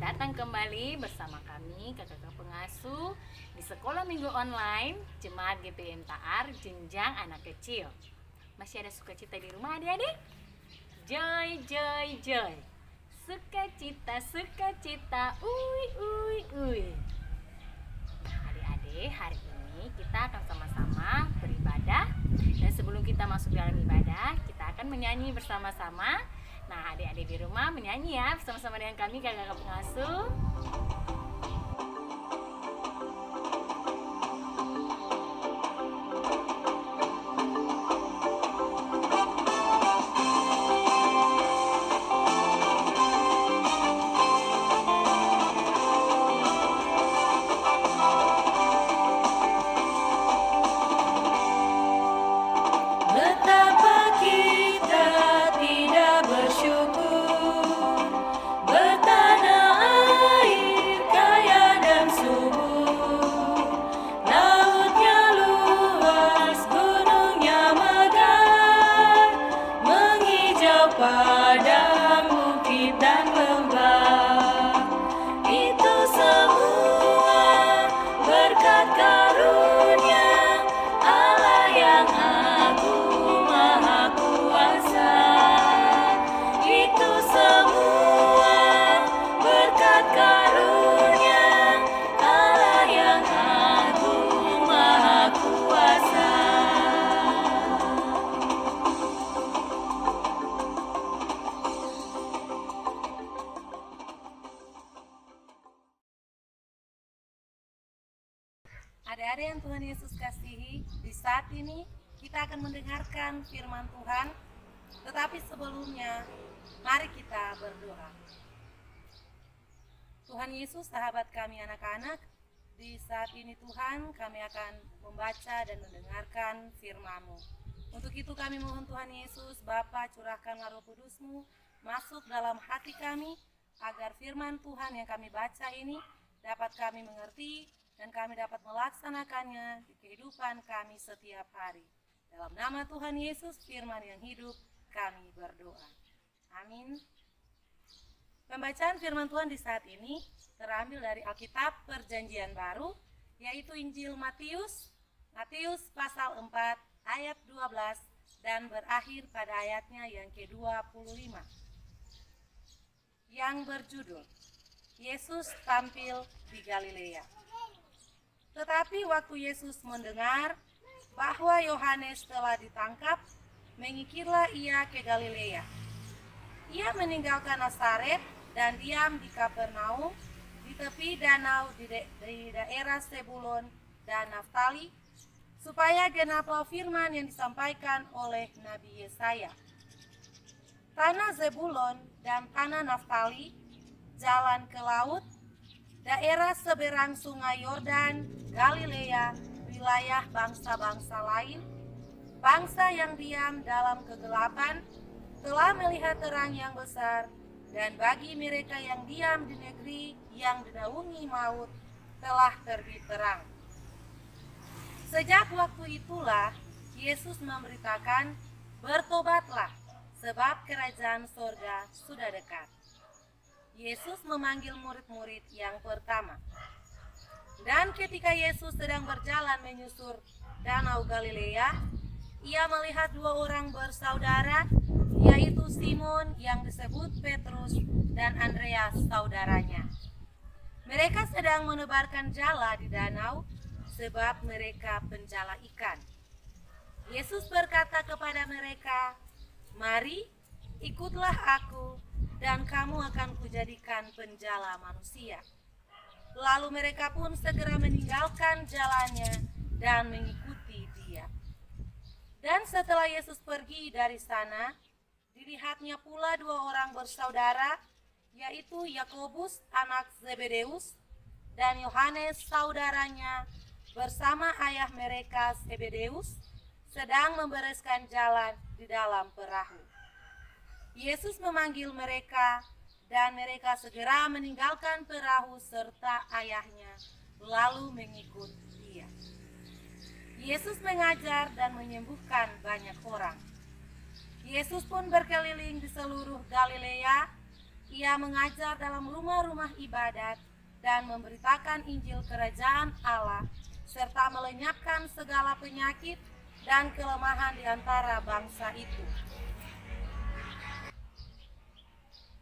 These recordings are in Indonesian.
datang kembali bersama kami kakak-kakak pengasuh di Sekolah Minggu Online Jemaat GPM Ta'ar Jenjang Anak Kecil. Masih ada sukacita di rumah adik-adik? Joy, joy, joy. Sukacita, sukacita, uy, uy, uy. Nah adik-adik, hari ini kita akan sama-sama beribadah. Dan sebelum kita masuk dalam ibadah, kita akan menyanyi bersama-sama. Nah adik-adik di rumah menyanyi ya bersama-sama dengan kami kakak-kakak pengasuh. Adik-adik yang Tuhan Yesus kasihi, di saat ini kita akan mendengarkan firman Tuhan. Tetapi sebelumnya, mari kita berdoa. Tuhan Yesus, sahabat kami anak-anak, di saat ini Tuhan kami akan membaca dan mendengarkan firman-Mu. Untuk itu kami mohon Tuhan Yesus, Bapa curahkanlah Roh Kudus-Mu masuk dalam hati kami, agar firman Tuhan yang kami baca ini dapat kami mengerti dan kami dapat melaksanakannya di kehidupan kami setiap hari. Dalam nama Tuhan Yesus, firman yang hidup, kami berdoa. Amin. Pembacaan firman Tuhan di saat ini terambil dari Alkitab Perjanjian Baru, yaitu Injil Matius pasal 4 ayat 12 dan berakhir pada ayatnya yang ke-25. Yang berjudul, Yesus tampil di Galilea. Tetapi waktu Yesus mendengar bahwa Yohanes telah ditangkap, mengikirlah ia ke Galilea. Ia meninggalkan Nazaret dan diam di Kapernaum, di tepi danau di daerah Zebulon dan Naftali, supaya genaplah firman yang disampaikan oleh Nabi Yesaya. Tanah Zebulon dan tanah Naftali, jalan ke laut, daerah seberang sungai Yordan, Galilea, wilayah bangsa-bangsa lain, bangsa yang diam dalam kegelapan, telah melihat terang yang besar, dan bagi mereka yang diam di negeri yang dinaungi maut, telah terbit terang. Sejak waktu itulah, Yesus memberitakan, bertobatlah, sebab kerajaan sorga sudah dekat. Yesus memanggil murid-murid yang pertama. Dan ketika Yesus sedang berjalan menyusur danau Galilea, ia melihat dua orang bersaudara, yaitu Simon yang disebut Petrus dan Andreas saudaranya. Mereka sedang menebarkan jala di danau, sebab mereka penjala ikan. Yesus berkata kepada mereka, "Mari, ikutlah aku, dan kamu akan kujadikan penjala manusia." Lalu mereka pun segera meninggalkan jalannya dan mengikuti dia. Dan setelah Yesus pergi dari sana, dilihatnya pula dua orang bersaudara, yaitu Yakobus anak Zebedeus dan Yohanes saudaranya, bersama ayah mereka Zebedeus, sedang membereskan jalan di dalam perahu. Yesus memanggil mereka, dan mereka segera meninggalkan perahu serta ayahnya, lalu mengikut dia. Yesus mengajar dan menyembuhkan banyak orang. Yesus pun berkeliling di seluruh Galilea, Ia mengajar dalam rumah-rumah ibadat dan memberitakan Injil Kerajaan Allah, serta melenyapkan segala penyakit dan kelemahan di antara bangsa itu.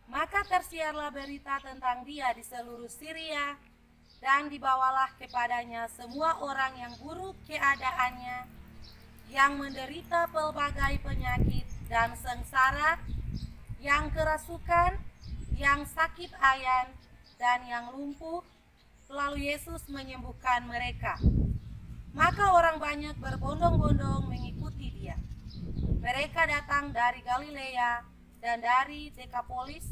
Maka tersiarlah berita tentang dia di seluruh Syria, dan dibawalah kepadanya semua orang yang buruk keadaannya, yang menderita pelbagai penyakit dan sengsara, yang kerasukan, yang sakit ayan, dan yang lumpuh, lalu Yesus menyembuhkan mereka. Maka orang banyak berbondong-bondong mengikuti dia. Mereka datang dari Galilea dan dari Dekapolis,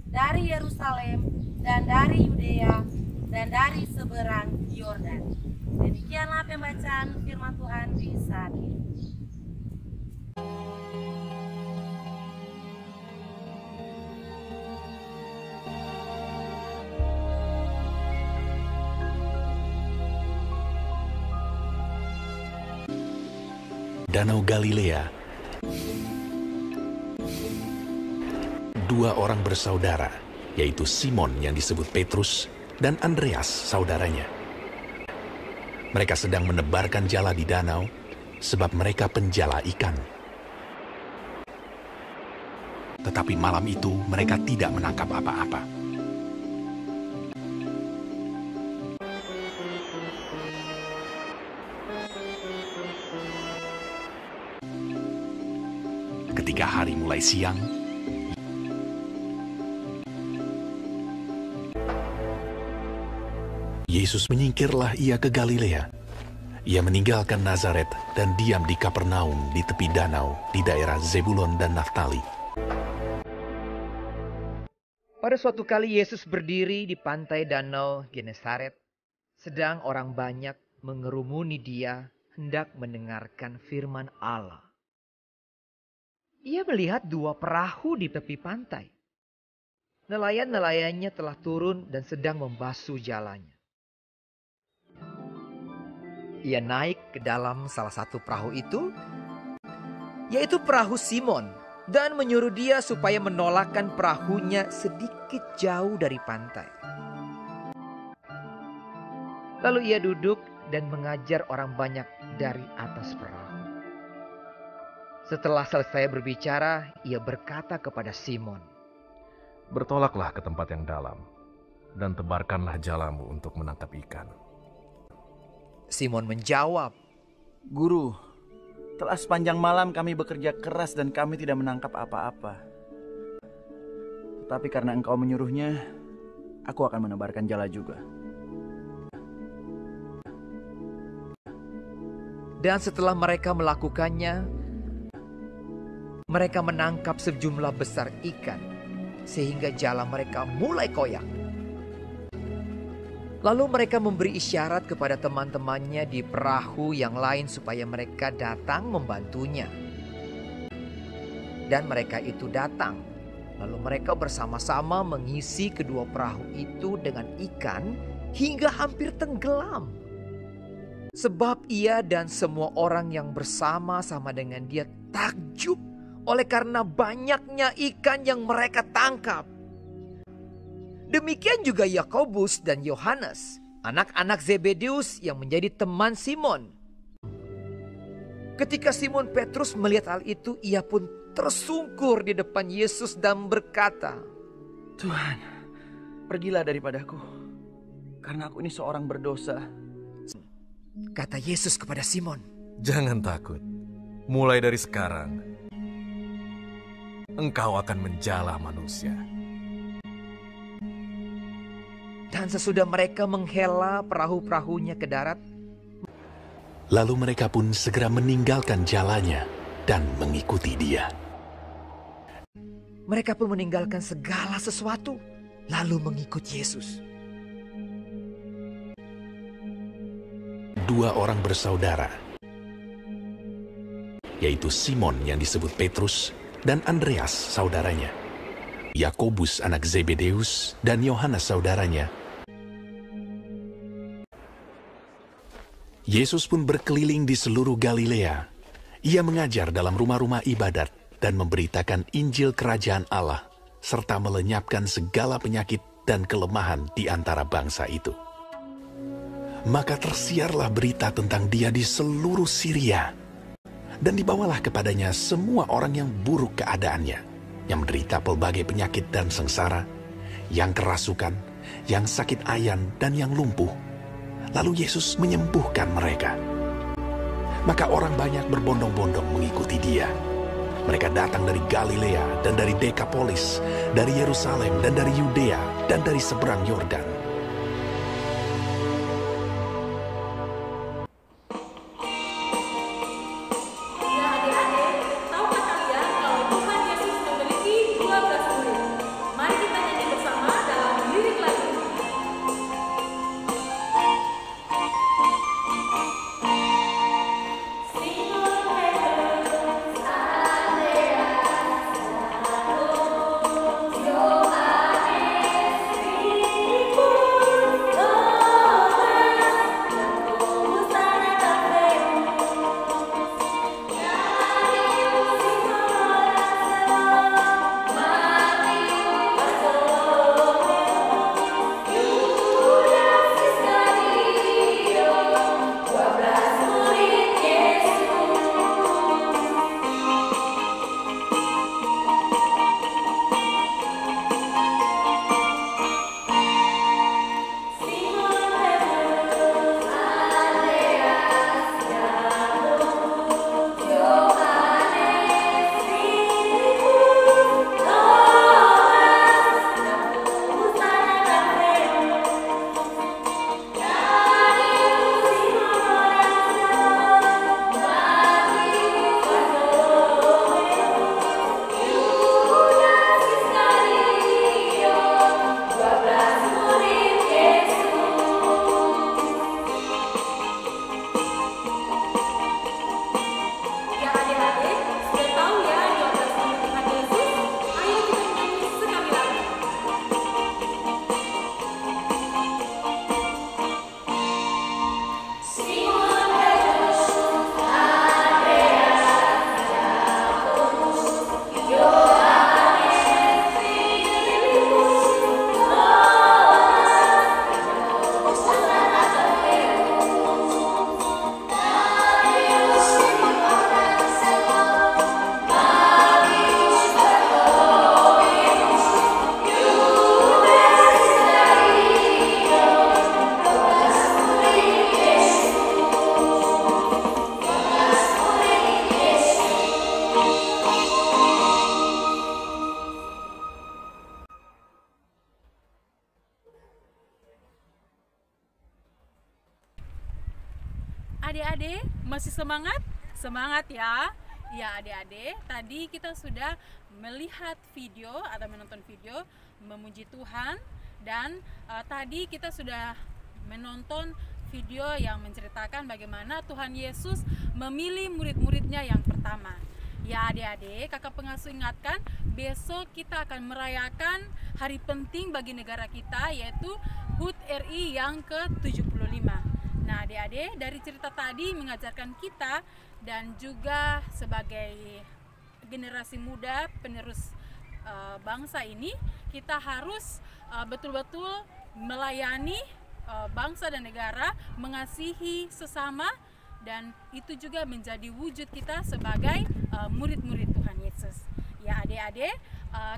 dari Yerusalem dan dari Yudea dan dari seberang Yordan. Demikianlah pembacaan firman Tuhan di saat ini. Danau Galilea. Dua orang bersaudara, yaitu Simon yang disebut Petrus dan Andreas saudaranya. Mereka sedang menebarkan jala di danau sebab mereka penjala ikan. Tetapi malam itu mereka tidak menangkap apa-apa. Ketika hari mulai siang, Yesus menyingkirlah ia ke Galilea. Ia meninggalkan Nazaret dan diam di Kapernaum di tepi danau di daerah Zebulon dan Naftali. Pada suatu kali Yesus berdiri di pantai danau Genesaret, sedang orang banyak mengerumuni dia hendak mendengarkan firman Allah. Ia melihat dua perahu di tepi pantai. Nelayan-nelayannya telah turun dan sedang membasuh jalannya. Ia naik ke dalam salah satu perahu itu, yaitu perahu Simon, dan menyuruh dia supaya menolakkan perahunya sedikit jauh dari pantai. Lalu ia duduk dan mengajar orang banyak dari atas perahu. Setelah selesai berbicara, ia berkata kepada Simon, "Bertolaklah ke tempat yang dalam, dan tebarkanlah jalamu untuk menangkap ikan." Simon menjawab, "Guru, telah sepanjang malam kami bekerja keras dan kami tidak menangkap apa-apa. Tetapi karena engkau menyuruhnya, aku akan menebarkan jala juga." Dan setelah mereka melakukannya, mereka menangkap sejumlah besar ikan, sehingga jala mereka mulai koyak. Lalu mereka memberi isyarat kepada teman-temannya di perahu yang lain supaya mereka datang membantunya. Dan mereka itu datang. Lalu mereka bersama-sama mengisi kedua perahu itu dengan ikan hingga hampir tenggelam. Sebab ia dan semua orang yang bersama-sama dengan dia takjub oleh karena banyaknya ikan yang mereka tangkap. Demikian juga Yakobus dan Yohanes, anak-anak Zebedeus yang menjadi teman Simon. Ketika Simon Petrus melihat hal itu, ia pun tersungkur di depan Yesus dan berkata, "Tuhan, pergilah daripadaku, karena aku ini seorang berdosa." Kata Yesus kepada Simon, "Jangan takut, mulai dari sekarang, engkau akan menjala manusia." Dan sesudah mereka menghela perahu-perahunya ke darat, Lalu mereka pun segera meninggalkan jalannya dan mengikuti dia. mereka pun meninggalkan segala sesuatu, lalu mengikut Yesus. Dua orang bersaudara, yaitu Simon yang disebut Petrus dan Andreas saudaranya, Yakobus anak Zebedeus dan Yohanes saudaranya. Yesus pun berkeliling di seluruh Galilea. Ia mengajar dalam rumah-rumah ibadat dan memberitakan Injil Kerajaan Allah, serta melenyapkan segala penyakit dan kelemahan di antara bangsa itu. Maka tersiarlah berita tentang dia di seluruh Syria, dan dibawalah kepadanya semua orang yang buruk keadaannya, yang menderita pelbagai penyakit dan sengsara, yang kerasukan, yang sakit ayan, dan yang lumpuh. Lalu Yesus menyembuhkan mereka. Maka orang banyak berbondong-bondong mengikuti dia. Mereka datang dari Galilea dan dari Dekapolis, dari Yerusalem dan dari Yudea dan dari seberang Yordan. Adik-adik masih semangat? Semangat ya. Ya adik-adik, tadi kita sudah melihat video atau menonton video memuji Tuhan. Dan tadi kita sudah menonton video yang menceritakan bagaimana Tuhan Yesus memilih murid-muridnya yang pertama. Ya adik-adik, kakak pengasuh ingatkan, besok kita akan merayakan hari penting bagi negara kita, yaitu HUT RI yang ke-75. Nah adik-adik, dari cerita tadi mengajarkan kita dan juga sebagai generasi muda penerus bangsa ini, kita harus betul-betul melayani bangsa dan negara, mengasihi sesama, dan itu juga menjadi wujud kita sebagai murid-murid Tuhan Yesus. Ya adik-adik,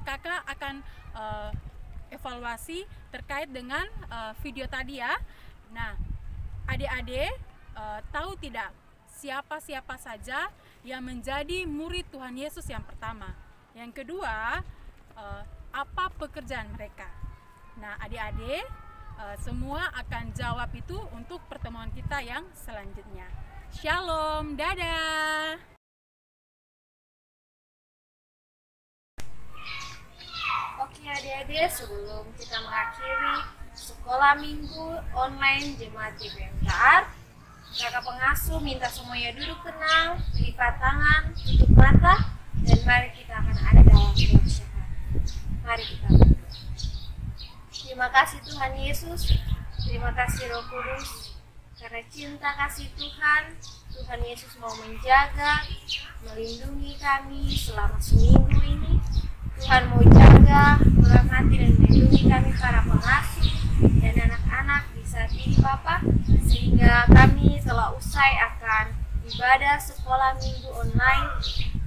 kakak akan evaluasi terkait dengan video tadi ya. Nah adik-adik tahu tidak siapa-siapa saja yang menjadi murid Tuhan Yesus yang pertama? Yang kedua, apa pekerjaan mereka? Nah adik-adik, semua akan jawab itu untuk pertemuan kita yang selanjutnya. Shalom, dadah. Oke adik-adik, sebelum kita mengakhiri sekolah minggu online Jemaat GPM-TAAR, kakak pengasuh minta semuanya duduk tenang, lipat tangan, tutup mata, dan mari kita akan ada dalam doa syafaat. Mari kita berdoa. Terima kasih Tuhan Yesus, terima kasih Roh Kudus, karena cinta kasih Tuhan, Tuhan Yesus mau menjaga, melindungi kami selama seminggu ini. Tuhan mau jaga jaga, merahmati dan melindungi kami para pengasuh dan anak-anak di saat ini Bapa, sehingga kami telah usai akan ibadah sekolah minggu online.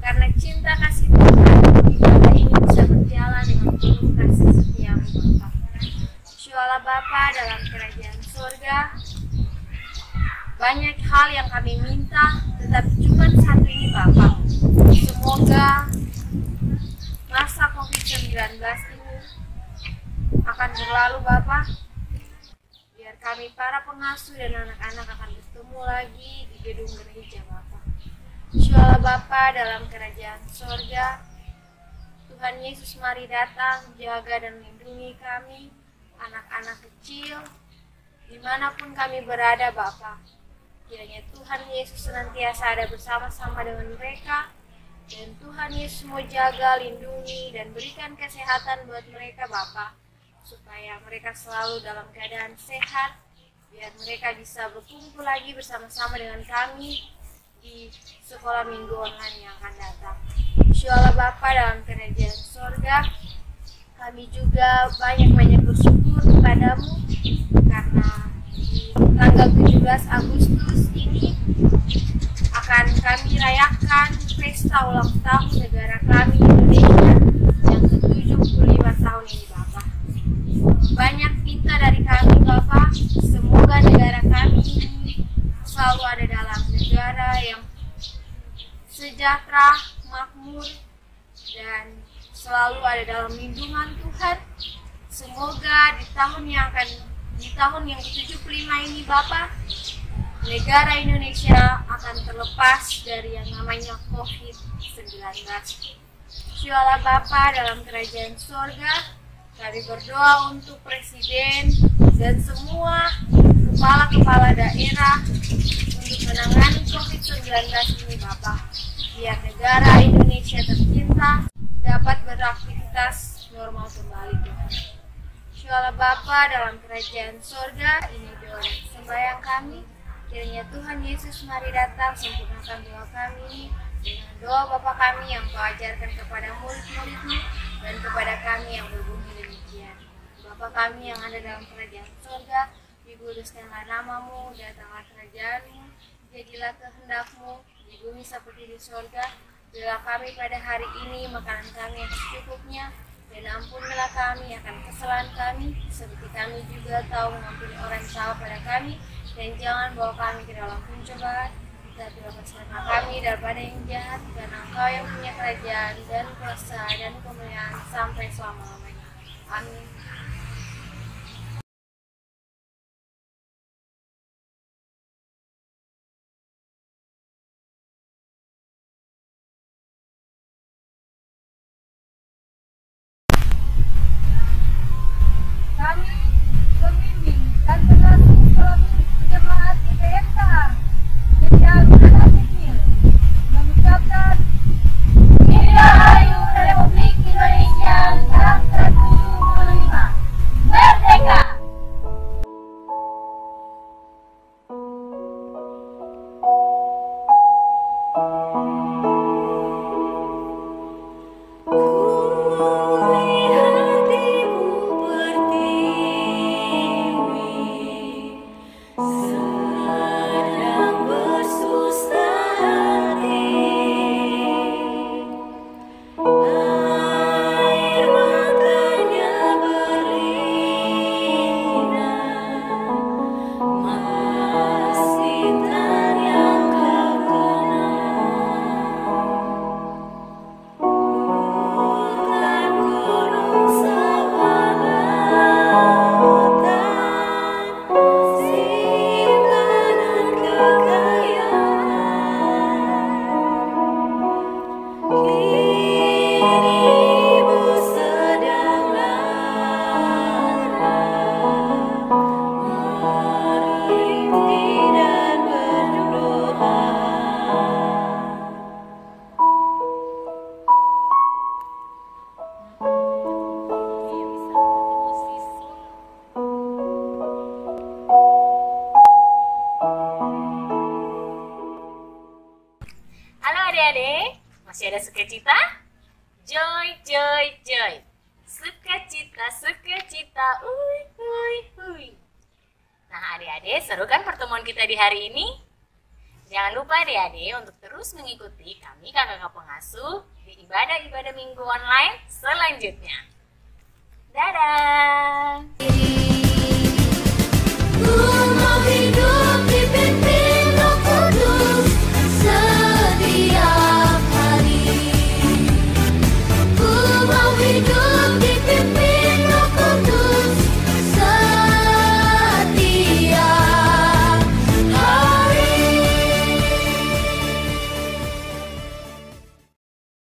Karena cinta kasih Tuhan, ibadah ini bisa berjalan dengan penuh kasih setiamu Bapa. Syualah Bapa dalam kerajaan surga, banyak hal yang kami minta, tetapi cuma satu ini Bapa. Semoga masa COVID-19 ini akan berlalu Bapa. Biar kami para pengasuh dan anak-anak akan bertemu lagi di gedung gereja Bapa. Syualah Bapa dalam kerajaan surga, Tuhan Yesus mari datang, jaga dan lindungi kami, anak-anak kecil, dimanapun kami berada Bapa. Kiranya Tuhan Yesus senantiasa ada bersama-sama dengan mereka, dan Tuhan Yesus mau jaga, lindungi, dan berikan kesehatan buat mereka Bapa, supaya mereka selalu dalam keadaan sehat, biar mereka bisa berkumpul lagi bersama-sama dengan kami di sekolah minggu online yang akan datang. Syualah Bapa dalam kerajaan surga, kami juga banyak-banyak bersyukur kepadamu karena di tanggal 17 Agustus ini akan kami rayakan pesta ulang tahun negara kami Indonesia yang ke-75 tahun ini Bapak. Banyak minta dari kami Bapak, semoga negara kami ini selalu ada dalam negara yang sejahtera, makmur, dan selalu ada dalam lindungan Tuhan. Semoga di tahun yang ke-75 ini Bapak, negara Indonesia akan terlepas dari yang namanya COVID-19. Syualah Bapa dalam kerajaan surga, kami berdoa untuk Presiden dan semua kepala-kepala daerah untuk menangani COVID-19 ini Bapak, biar negara Indonesia tercinta dapat beraktivitas normal kembali Tuhan. Syualah Bapa dalam kerajaan surga, ini doa sembahyang kami. Kiranya Tuhan Yesus mari datang, sempurnakan doa kami dengan doa Bapa kami yang Kau ajarkan kepada murid-murid-Mu dan kepada kami yang berbunyi demikian. Bapa kami yang ada dalam kerajaan surga, dikuduskanlah nama-Mu, datanglah kerajaan-Mu, jadilah kehendak-Mu di bumi seperti di surga. Berilah kami pada hari ini makanan kami yang secukupnya, dan ampunilah kami akan kesalahan kami, seperti kami juga tahu mengampuni orang yang salah pada kami. Dan jangan bawa kami ke dalam pencobaan, tetapi lepaskanlah kami daripada yang jahat, karena Engkau yang punya kerajaan dan kuasa dan kemuliaan sampai selama-lamanya. Amin. Kami pembimbing dan pengasuh sekolah jemaat IPMTAR sejak anak kecil mengucapkan Dirgahayu Republik Indonesia yang ke-75 Merdeka! Halo adik-adik, masih ada sukacita? Joy, joy, joy. Sukacita, sukacita, ui. Nah adik-adik, seru kan pertemuan kita di hari ini? Jangan lupa adik-adik untuk terus mengikuti kami kakak-kakak pengasuh di ibadah-ibadah minggu online selanjutnya. Dadah!